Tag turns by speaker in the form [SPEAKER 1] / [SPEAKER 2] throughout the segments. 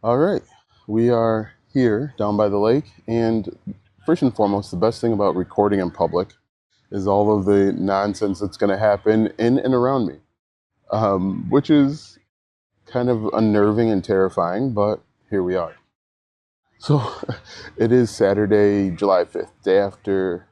[SPEAKER 1] All right, we are here down by the lake, and first and foremost, the best thing about recording in public is all of the nonsense that's going to happen in and around me, which is kind of unnerving and terrifying, but here we are. So it is Saturday, July 5th, day after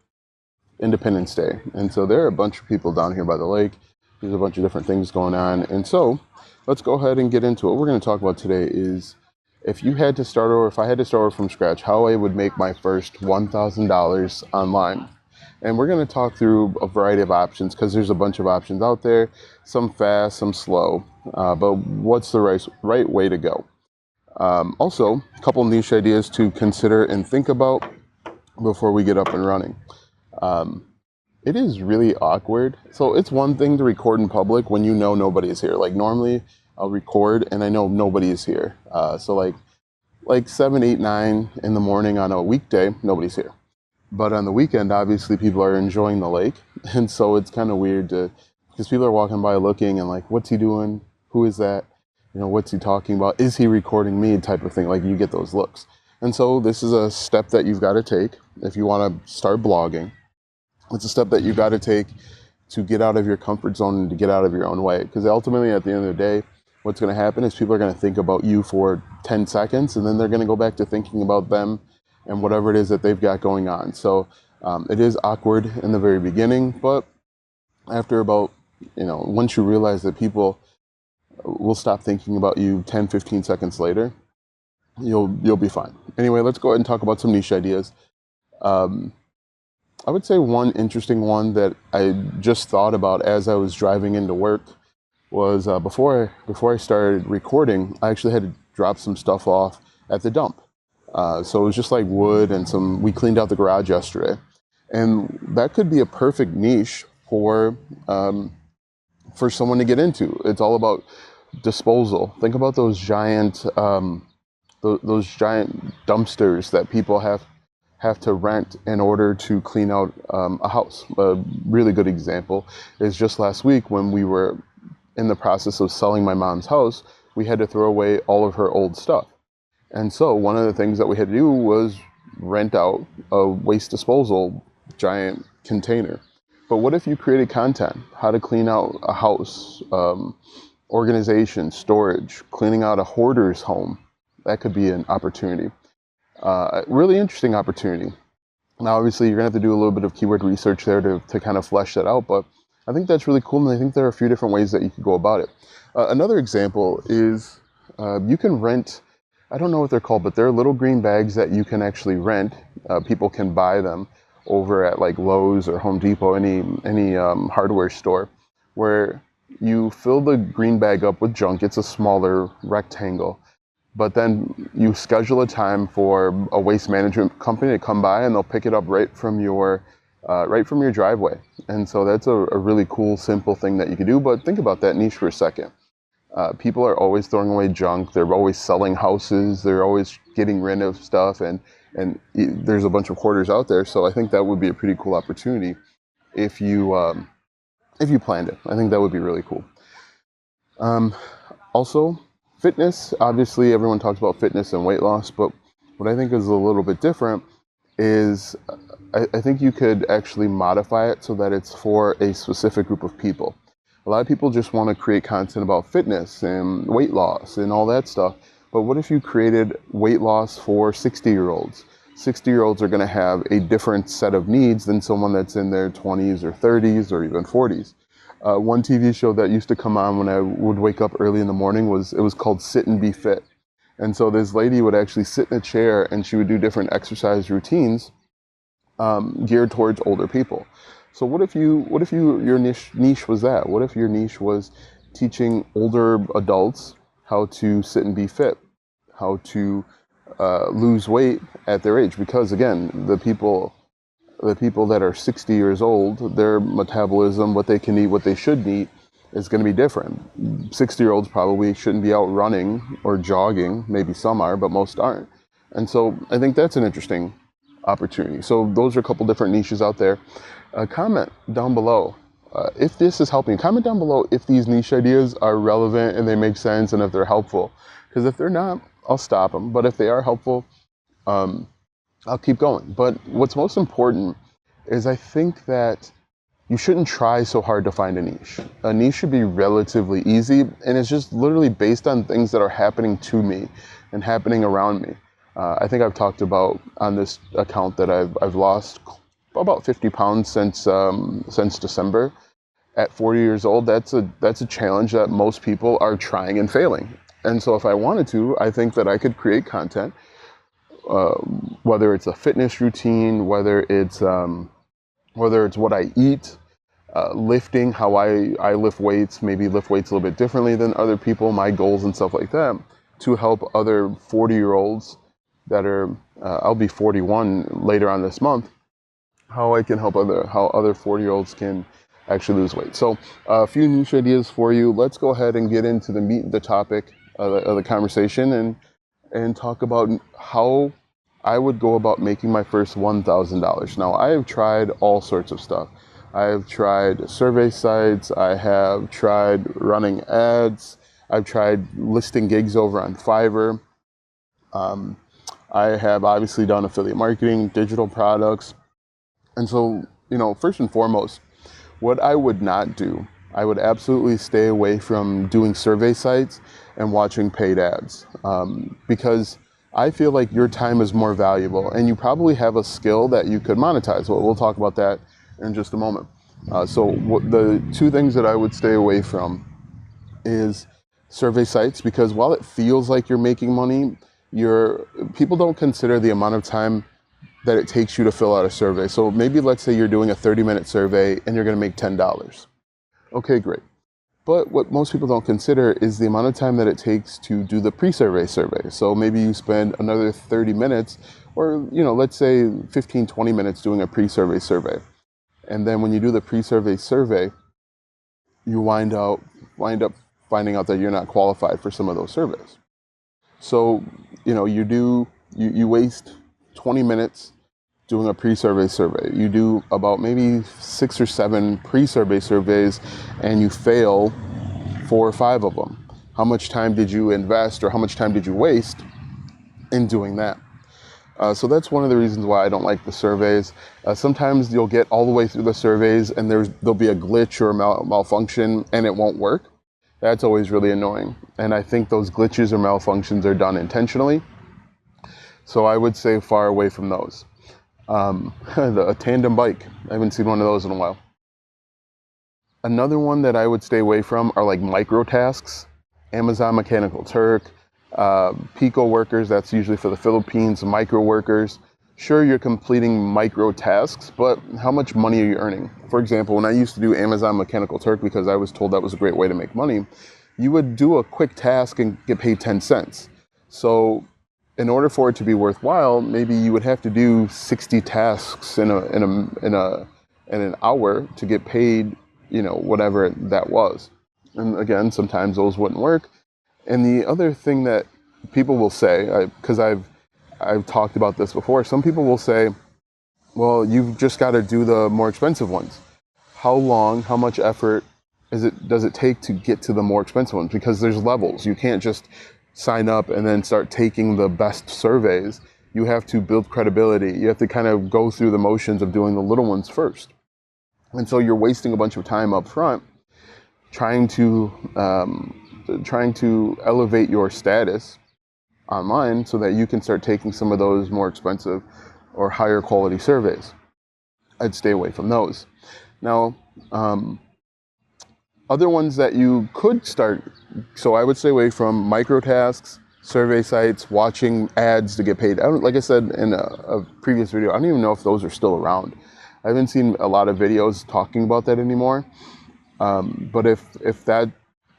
[SPEAKER 1] Independence Day, and so there are a bunch of people down here by the lake. There's a bunch of different things going on, and so let's go ahead and get into it. What we're going to talk about today is if you had to start over, if I had to start over from scratch, how I would make my first $1,000 online. And we're going to talk through a variety of options because there's a bunch of options out there, some fast, some slow, but what's the right way to go? Also, a couple niche ideas to consider and think about before we get up and running. It is really awkward. So it's one thing to record in public when you know nobody is here. Like normally I'll record and I know nobody is here. So like 7, 8, 9 in the morning on a weekday, nobody's here. But on the weekend, obviously people are enjoying the lake. And so it's kind of weird because people are walking by looking and like, what's he doing? Who is that? What's he talking about? Is he recording me? Type of thing. Like you get those looks. And so this is a step that you've got to take if you want to start blogging. It's a step that you got to take to get out of your comfort zone and to get out of your own way. Because ultimately, at the end of the day, what's going to happen is people are going to think about you for 10 seconds, and then they're going to go back to thinking about them and whatever it is that they've got going on. So it is awkward in the very beginning, but after about, once you realize that people will stop thinking about you 10, 15 seconds later, you'll be fine. Anyway, let's go ahead and talk about some niche ideas. I would say one interesting one that I just thought about as I was driving into work was before I started recording, I actually had to drop some stuff off at the dump. So it was just like wood and we cleaned out the garage yesterday. And that could be a perfect niche for someone to get into. It's all about disposal. Think about those giant dumpsters that people have to rent in order to clean out a house. A really good example is just last week when we were in the process of selling my mom's house, we had to throw away all of her old stuff. And so one of the things that we had to do was rent out a waste disposal giant container. But what if you created content, how to clean out a house, organization, storage, cleaning out a hoarder's home? That could be an opportunity. Really interesting opportunity. Now, obviously, you're going to have to do a little bit of keyword research there to kind of flesh that out, but I think that's really cool, and I think there are a few different ways that you could go about it. Another example is you can rent, I don't know what they're called, but they're little green bags that you can actually rent. People can buy them over at like Lowe's or Home Depot, any hardware store, where you fill the green bag up with junk. It's a smaller rectangle. But then you schedule a time for a waste management company to come by, and they'll pick it up right from your driveway. And so that's a really cool, simple thing that you can do. But think about that niche for a second. People are always throwing away junk. They're always selling houses. They're always getting rid of stuff, and there's a bunch of hoarders out there. So I think that would be a pretty cool opportunity if you planned it. I think that would be really cool. Also, fitness, obviously everyone talks about fitness and weight loss, but what I think is a little bit different is I think you could actually modify it so that it's for a specific group of people. A lot of people just want to create content about fitness and weight loss and all that stuff, but what if you created weight loss for 60-year-olds? 60-year-olds are going to have a different set of needs than someone that's in their 20s or 30s or even 40s. One TV show that used to come on when I would wake up early in the morning was called Sit and Be Fit. And so this lady would actually sit in a chair and she would do different exercise routines geared towards older people. So what if your niche was that? What if your niche was teaching older adults how to sit and be fit, how to lose weight at their age? Because again, the people that are 60 years old, their metabolism, what they can eat, what they should eat, is going to be different. 60-year-olds probably shouldn't be out running or jogging. Maybe some are, but most aren't. And so I think that's an interesting opportunity. So those are a couple different niches out there. Comment down below if this is helping. Comment down below if these niche ideas are relevant and they make sense and if they're helpful. Because if they're not, I'll stop them. But if they are helpful, um, I'll keep going. But what's most important is I think that you shouldn't try so hard to find a niche. A niche should be relatively easy, and it's just literally based on things that are happening to me and happening around me. I think I've talked about on this account that I've lost about 50 pounds since December. At 40 years old, that's a challenge that most people are trying and failing. And so if I wanted to, I think that I could create content, whether it's a fitness routine, whether it's what I eat, lifting, how I lift weights, maybe lift weights a little bit differently than other people, my goals and stuff like that, to help other 40-year-olds that are, I'll be 41 later on this month, how I can help how other 40-year-olds can actually lose weight. So a few niche ideas for you. Let's go ahead and get into the meat of the topic of the conversation and talk about how I would go about making my first $1,000. Now, I have tried all sorts of stuff. I have tried survey sites. I have tried running ads. I've tried listing gigs over on Fiverr. I have obviously done affiliate marketing, digital products. And so, first and foremost, what I would not do, I would absolutely stay away from doing survey sites and watching paid ads, because I feel like your time is more valuable and you probably have a skill that you could monetize. Well, we'll talk about that in just a moment. So the two things that I would stay away from is survey sites, because while it feels like you're making money, people don't consider the amount of time that it takes you to fill out a survey. So maybe let's say you're doing a 30-minute survey and you're going to make $10. Okay, great. But what most people don't consider is the amount of time that it takes to do the pre-survey survey. So maybe you spend another 30 minutes or, let's say 15, 20 minutes doing a pre-survey survey. And then when you do the pre-survey survey, you wind up finding out that you're not qualified for some of those surveys. So, you waste 20 minutes doing a pre-survey survey. You do about maybe 6 or 7 pre-survey surveys and you fail 4 or 5 of them. How much time did you invest or how much time did you waste in doing that? So that's one of the reasons why I don't like the surveys. Sometimes you'll get all the way through the surveys and there'll be a glitch or a malfunction and it won't work. That's always really annoying. And I think those glitches or malfunctions are done intentionally. So I would say far away from those. A tandem bike. I haven't seen one of those in a while. Another one that I would stay away from are like micro tasks. Amazon Mechanical Turk, Pico workers, that's usually for the Philippines, micro workers. Sure, you're completing micro tasks, but how much money are you earning? For example, when I used to do Amazon Mechanical Turk, because I was told that was a great way to make money, you would do a quick task and get paid 10 cents. So in order for it to be worthwhile, maybe you would have to do 60 tasks in an hour to get paid, whatever that was. And again, sometimes those wouldn't work. And the other thing that people will say, because I've talked about this before, some people will say, well, you've just got to do the more expensive ones. How much effort does it take to get to the more expensive ones? Because there's levels. You can't just sign up and then start taking the best surveys. You have to build credibility. You have to kind of go through the motions of doing the little ones first. And so you're wasting a bunch of time up front trying to elevate your status online so that you can start taking some of those more expensive or higher quality surveys. I'd stay away from those. Now, other ones that you could start, so I would stay away from micro tasks, survey sites, watching ads to get paid. Like I said in a previous video, I don't even know if those are still around. I haven't seen a lot of videos talking about that anymore. But if that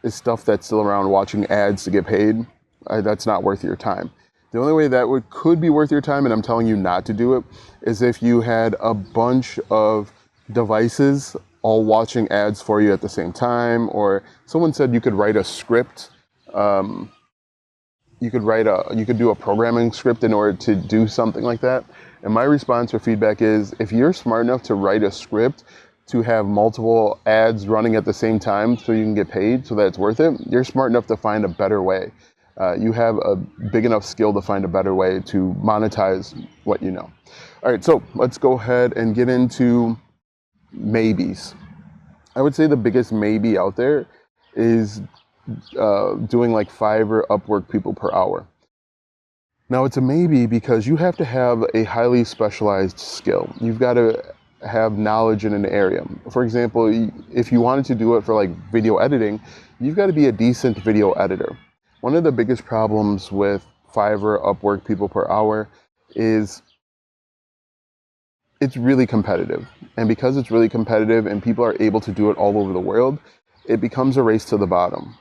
[SPEAKER 1] is stuff that's still around, watching ads to get paid, that's not worth your time. The only way that could be worth your time, and I'm telling you not to do it, is if you had a bunch of devices all watching ads for you at the same time, or someone said you could write a script. You could do a programming script in order to do something like that. And my response or feedback is, if you're smart enough to write a script to have multiple ads running at the same time so you can get paid so that it's worth it, you're smart enough to find a better way. You have a big enough skill to find a better way to monetize what you know. All right, so let's go ahead and get into maybes. I would say the biggest maybe out there is doing like Fiverr, Upwork people per hour. Now it's a maybe because you have to have a highly specialized skill. You've got to have knowledge in an area. For example, if you wanted to do it for like video editing, you've got to be a decent video editor. One of the biggest problems with Fiverr, Upwork people per hour is it's really competitive. And because it's really competitive and people are able to do it all over the world, it becomes a race to the bottom.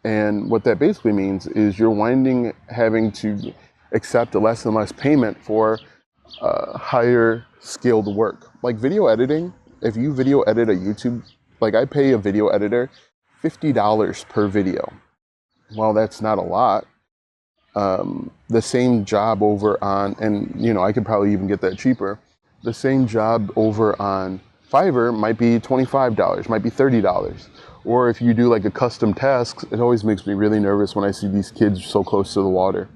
[SPEAKER 1] And what that basically means is you're having to accept less and less payment for higher skilled work. Like video editing, if you video edit a YouTube, like I pay a video editor $50 per video. Well, that's not a lot. The same job over on, and I could probably even get that cheaper. The same job over on Fiverr might be $25, might be $30. Or if you do like a custom task, it always makes me really nervous when I see these kids so close to the water.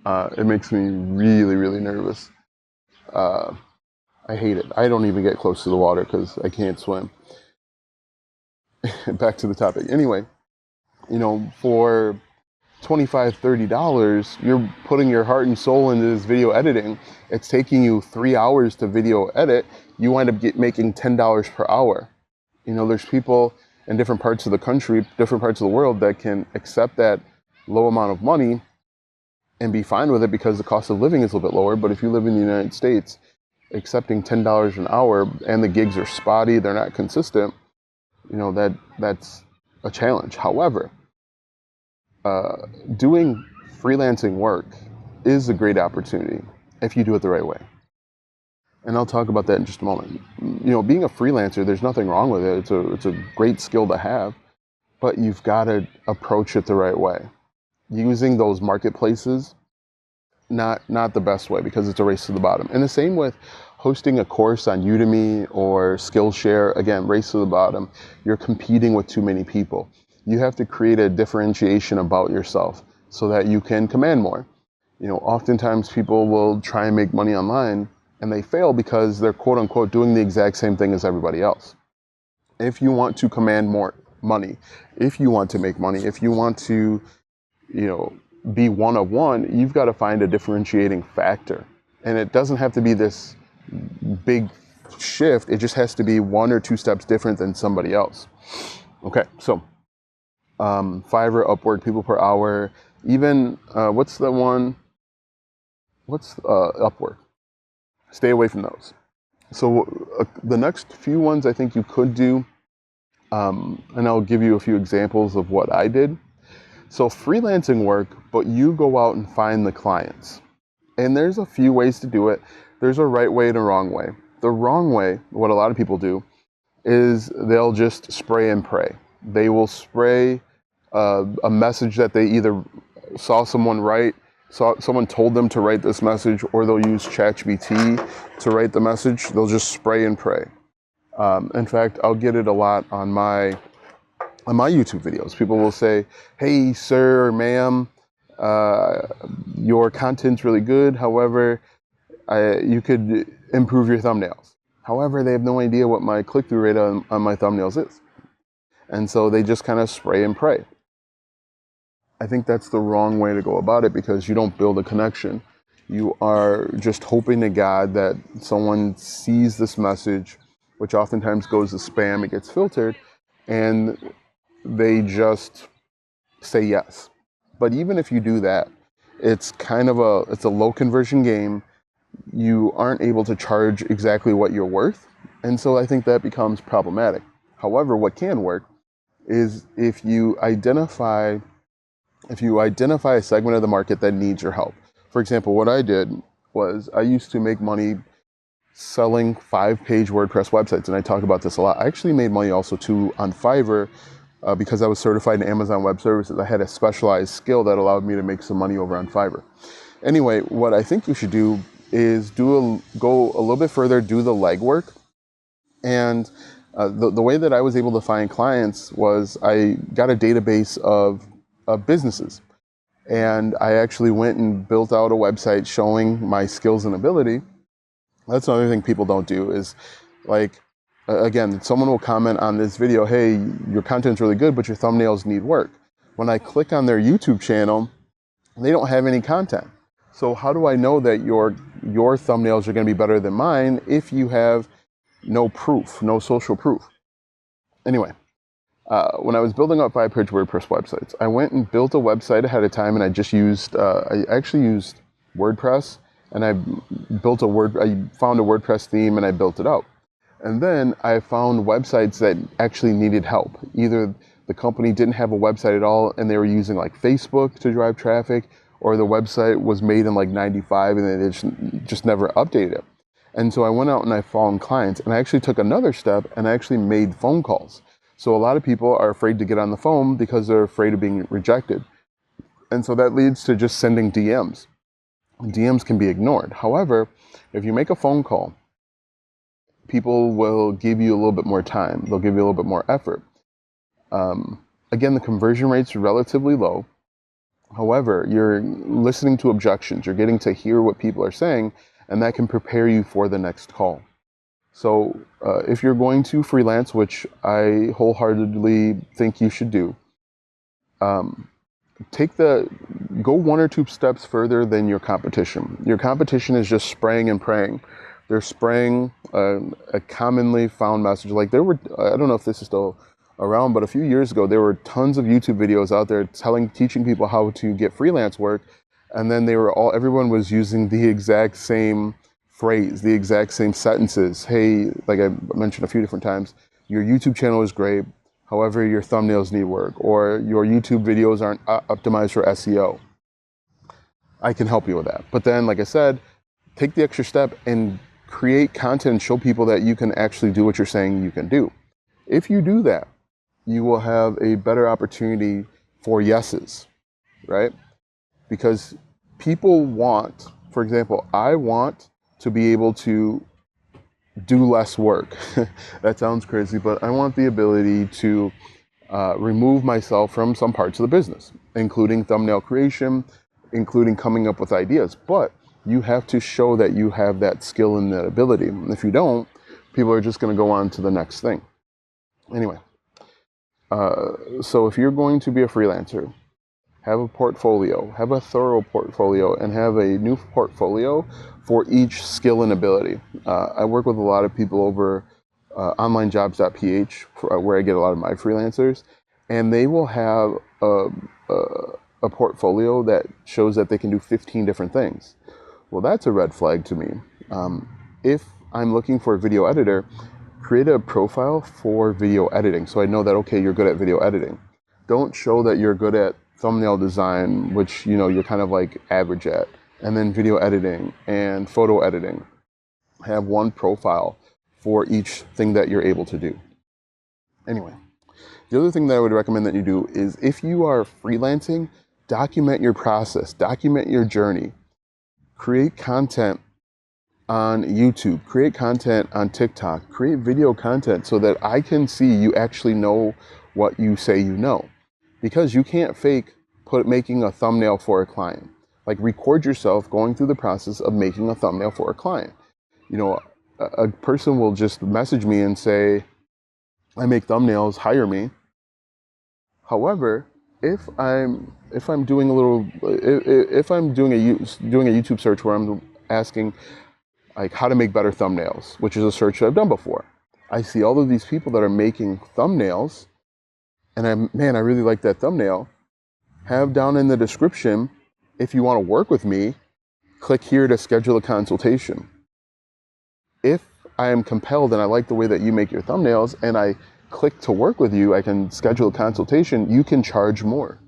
[SPEAKER 1] It makes me really, really nervous. I hate it. I don't even get close to the water because I can't swim. Back to the topic. Anyway, for $25, $30, you're putting your heart and soul into this video editing. It's taking you 3 hours to video edit. You wind up making $10 per hour. There's people in different parts of the country, different parts of the world that can accept that low amount of money and be fine with it because the cost of living is a little bit lower. But if you live in the United States, accepting $10 an hour and the gigs are spotty, they're not consistent, that's a challenge. However, doing freelancing work is a great opportunity if you do it the right way. And I'll talk about that in just a moment. Being a freelancer, there's nothing wrong with it. It's a great skill to have, but you've got to approach it the right way. Using those marketplaces, not the best way because it's a race to the bottom. And the same with hosting a course on Udemy or Skillshare, again, race to the bottom. You're competing with too many people. You have to create a differentiation about yourself so that you can command more. Oftentimes people will try and make money online and they fail because they're quote unquote doing the exact same thing as everybody else. If you want to command more money, if you want to make money, if you want to, be one of one, you've got to find a differentiating factor. And it doesn't have to be this big shift. It just has to be 1 or 2 steps different than somebody else. Okay, so Fiverr, Upwork, people per hour, even, what's Upwork? Stay away from those. So the next few ones I think you could do, and I'll give you a few examples of what I did. So freelancing work, but you go out and find the clients. And there's a few ways to do it. There's a right way and a wrong way. The wrong way, what a lot of people do, is they'll just spray and pray. They will spray a message that they either saw someone write, someone told them to write this message, or they'll use ChatGPT to write the message. They'll just spray and pray. In fact, I'll get it a lot on my YouTube videos. People will say, "Hey, sir or ma'am, your content's really good. However, you could improve your thumbnails." However, they have no idea what my click-through rate on my thumbnails is. And so they just kind of spray and pray. I think that's the wrong way to go about it because you don't build a connection. You are just hoping to God that someone sees this message, which oftentimes goes to spam, it gets filtered, and they just say yes. But even if you do that, it's a low conversion game. You aren't able to charge exactly what you're worth. And so I think that becomes problematic. However, what can work is if you identify a segment of the market that needs your help. For example, what I did was I used to make money selling 5-page WordPress websites, and I talk about this a lot. I actually made money also too on Fiverr because I was certified in Amazon Web Services. I had a specialized skill that allowed me to make some money over on Fiverr. Anyway, what I think you should do is go a little bit further, do the legwork. And the way that I was able to find clients was I got a database of businesses. and I actually went and built out a website showing my skills and ability. That's another thing people don't do is, like, again, someone will comment on this video, hey, your content's really good, but your thumbnails need work. When I click on their YouTube channel, they don't have any content. So how do I know that your thumbnails are going to be better than mine if you have no proof, no social proof? Anyway, when I was building up 5-page WordPress websites, I went and built a website ahead of time, and I actually used WordPress, and I found a WordPress theme and I built it out. And then I found websites that actually needed help. Either the company didn't have a website at all and they were using like Facebook to drive traffic, or the website was made in like 95 and they just never updated it. And so I went out and I found clients, and I actually took another step and I actually made phone calls. So a lot of people are afraid to get on the phone because they're afraid of being rejected. And so that leads to just sending DMs. DMs can be ignored. However, if you make a phone call, people will give you a little bit more time. They'll give you a little bit more effort. Again, the conversion rate's relatively low. However, you're listening to objections. You're getting to hear what people are saying, and that can prepare you for the next call. So if you're going to freelance, which I wholeheartedly think you should do, go 1 or 2 steps further than your competition. Your competition is just spraying and praying. They're spraying a commonly found message. Like I don't know if this is still around, but a few years ago, there were tons of YouTube videos out there teaching people how to get freelance work. And then everyone was using the exact same phrase, the exact same sentences. Hey, like I mentioned a few different times, your YouTube channel is great. However, your thumbnails need work, or your YouTube videos aren't optimized for SEO. I can help you with that. But then, like I said, take the extra step and create content and show people that you can actually do what you're saying you can do. If you do that, you will have a better opportunity for yeses, right? Because people want, for example, I want to be able to do less work. That sounds crazy, but I want the ability to remove myself from some parts of the business, including thumbnail creation, including coming up with ideas. But you have to show that you have that skill and that ability. And if you don't, people are just going to go on to the next thing. Anyway, so if you're going to be a freelancer, have a portfolio, have a thorough portfolio, and have a new portfolio for each skill and ability. I work with a lot of people over onlinejobs.ph, where I get a lot of my freelancers, and they will have a portfolio that shows that they can do 15 different things. Well, that's a red flag to me. If I'm looking for a video editor, create a profile for video editing so I know that, okay, you're good at video editing. Don't show that you're good at thumbnail design, which you're kind of like average at, and then video editing and photo editing. Have one profile for each thing that you're able to do. Anyway, the other thing that I would recommend that you do is, if you are freelancing, document your process, document your journey. Create content on YouTube, create content on TikTok, create video content so that I can see you actually know what you say you know. Because you can't fake making a thumbnail for a client. Like, record yourself going through the process of making a thumbnail for a client. A person will just message me and say, I make thumbnails, hire me. However, if I'm doing a YouTube search where I'm asking like how to make better thumbnails, which is a search that I've done before, I see all of these people that are making thumbnails, and I really like that thumbnail. Have down in the description, if you want to work with me, click here to schedule a consultation. If I am compelled and I like the way that you make your thumbnails and I click to work with you, I can schedule a consultation, you can charge more.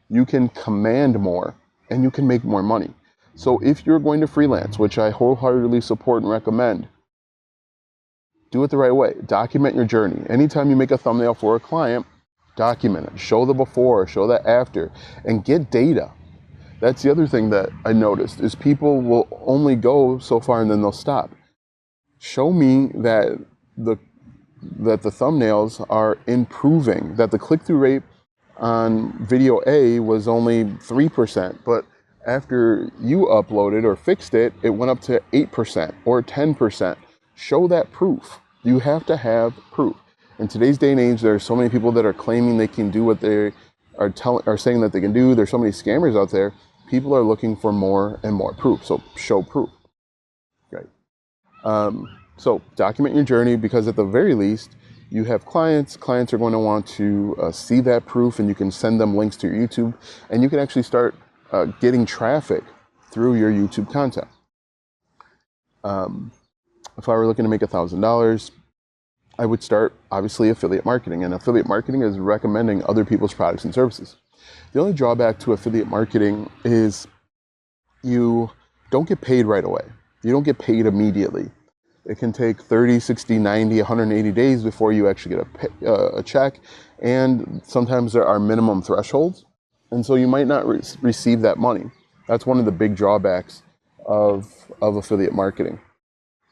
[SPEAKER 1] You can command more, and you can make more money. So if you're going to freelance, which I wholeheartedly support and recommend, do it the right way. Document your journey. Anytime you make a thumbnail for a client, document it. Show the before, show the after, and get data. That's the other thing that I noticed, is people will only go so far and then they'll stop. Show me that the thumbnails are improving, that the click-through rate on video A was only 3%, but after you uploaded or fixed it, it went up to 8% or 10%. Show that proof. You have to have proof. In today's day and age, there are so many people that are claiming they can do what they are saying that they can do. There's so many scammers out there. People are looking for more and more proof. So show proof. Right. So document your journey, because at the very least, you have clients. Clients are going to want to see that proof, and you can send them links to your YouTube, and you can actually start getting traffic through your YouTube content. If I were looking to make $1,000, I would start, obviously, affiliate marketing. And affiliate marketing is recommending other people's products and services. The only drawback to affiliate marketing is you don't get paid right away. You don't get paid immediately. It can take 30, 60, 90, 180 days before you actually get a check. And sometimes there are minimum thresholds. And so you might not receive that money. That's one of the big drawbacks of affiliate marketing.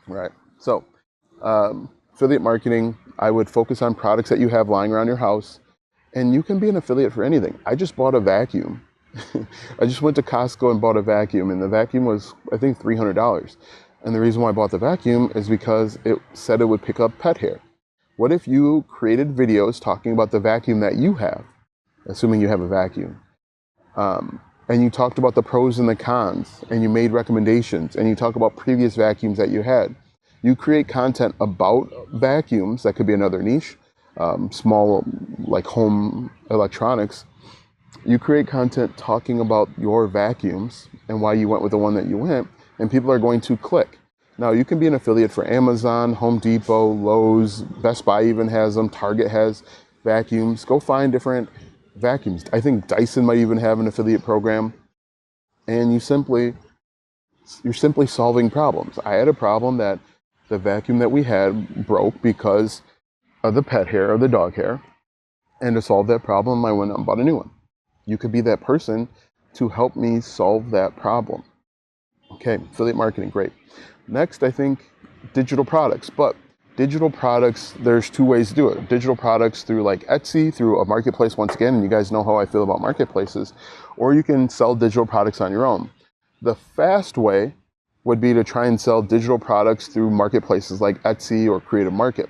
[SPEAKER 1] Right. So affiliate marketing, I would focus on products that you have lying around your house. And you can be an affiliate for anything. I just bought a vacuum. I just went to Costco and bought a vacuum, and the vacuum was, I think, $300. And the reason why I bought the vacuum is because it said it would pick up pet hair. What if you created videos talking about the vacuum that you have, assuming you have a vacuum, and you talked about the pros and the cons, and you made recommendations, and you talk about previous vacuums that you had. You create content about vacuums. That could be another niche, small, like home electronics. You create content talking about your vacuums and why you went with the one that you went, and people are going to click. Now, you can be an affiliate for Amazon, Home Depot, Lowe's, Best Buy even has them, Target has vacuums. Go find different vacuums. I think Dyson might even have an affiliate program. And you're simply solving problems. I had a problem that the vacuum that we had broke because of the pet hair or the dog hair. And to solve that problem, I went out and bought a new one. You could be that person to help me solve that problem. Okay, affiliate marketing, great. Next, I think digital products. But digital products, there's two ways to do it. Digital products through like Etsy, through a marketplace once again, and you guys know how I feel about marketplaces, or you can sell digital products on your own. The fast way would be to try and sell digital products through marketplaces like Etsy or Creative Market.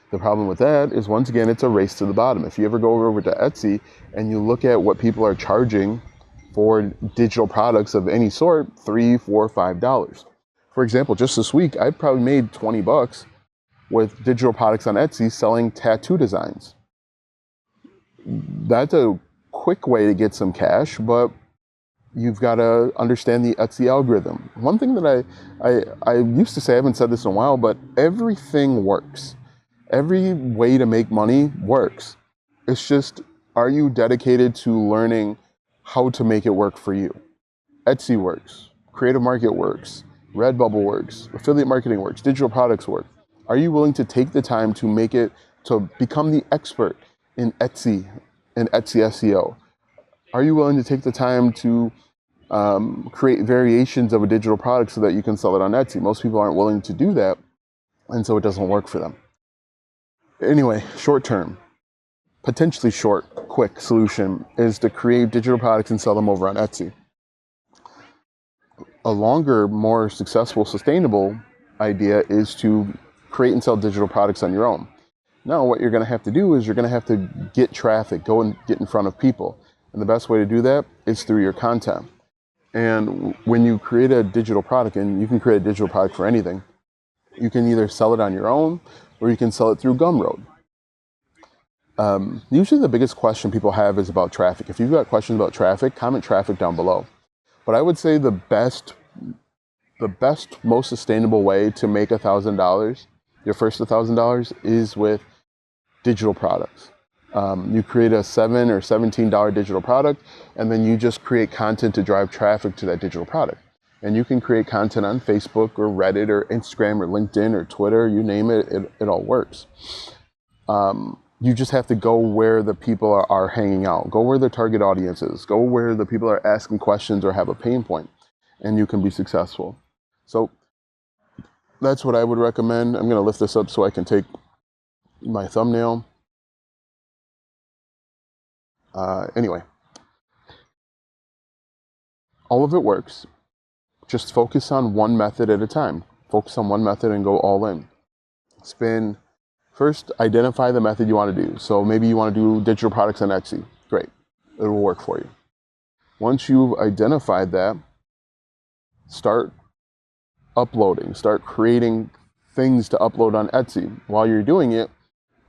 [SPEAKER 1] The problem with that is, once again, it's a race to the bottom. If you ever go over to Etsy and you look at what people are charging for digital products of any sort, $3, $4, $5. For example, just this week, I probably made $20 with digital products on Etsy selling tattoo designs. That's a quick way to get some cash, but you've got to understand the Etsy algorithm. One thing that I used to say, I haven't said this in a while, but everything works. Every way to make money works. It's just, are you dedicated to learning how to make it work for you? Etsy works. Creative Market works. Redbubble works. Affiliate marketing works. Digital products work. Are you willing to take the time to become the expert in Etsy and Etsy SEO? Are you willing to take the time to create variations of a digital product so that you can sell it on Etsy? Most people aren't willing to do that, and so it doesn't work for them. Anyway, short term, potentially short, quick solution is to create digital products and sell them over on Etsy. A longer, more successful, sustainable idea is to create and sell digital products on your own. Now, what you're going to have to do is you're going to have to get traffic, go and get in front of people. And the best way to do that is through your content. And when you create a digital product, and you can create a digital product for anything, you can either sell it on your own or you can sell it through Gumroad. Usually the biggest question people have is about traffic. If you've got questions about traffic, comment traffic down below. But I would say the best, most sustainable way to make $1,000, your first $1,000, is with digital products. You create a $7 or $17 digital product, and then you just create content to drive traffic to that digital product. And you can create content on Facebook or Reddit or Instagram or LinkedIn or Twitter, you name it, it all works. You just have to go where the people are hanging out. Go where their target audience is. Go where the people are asking questions or have a pain point, and you can be successful. So that's what I would recommend. I'm going to lift this up so I can take my thumbnail. Anyway, all of it works. Just focus on one method at a time. Focus on one method and go all in. First, identify the method you want to do. So maybe you want to do digital products on Etsy. Great. It will work for you. Once you've identified that, start uploading. Start creating things to upload on Etsy. While you're doing it,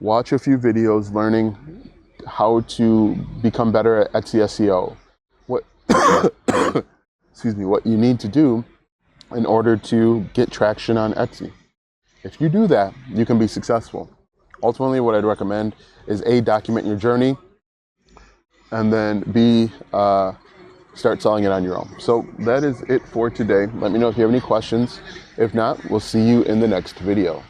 [SPEAKER 1] watch a few videos learning how to become better at Etsy SEO. What what you need to do in order to get traction on Etsy. If you do that, you can be successful. Ultimately, what I'd recommend is A, document your journey, and then B, start selling it on your own. So that is it for today. Let me know if you have any questions. If not, we'll see you in the next video.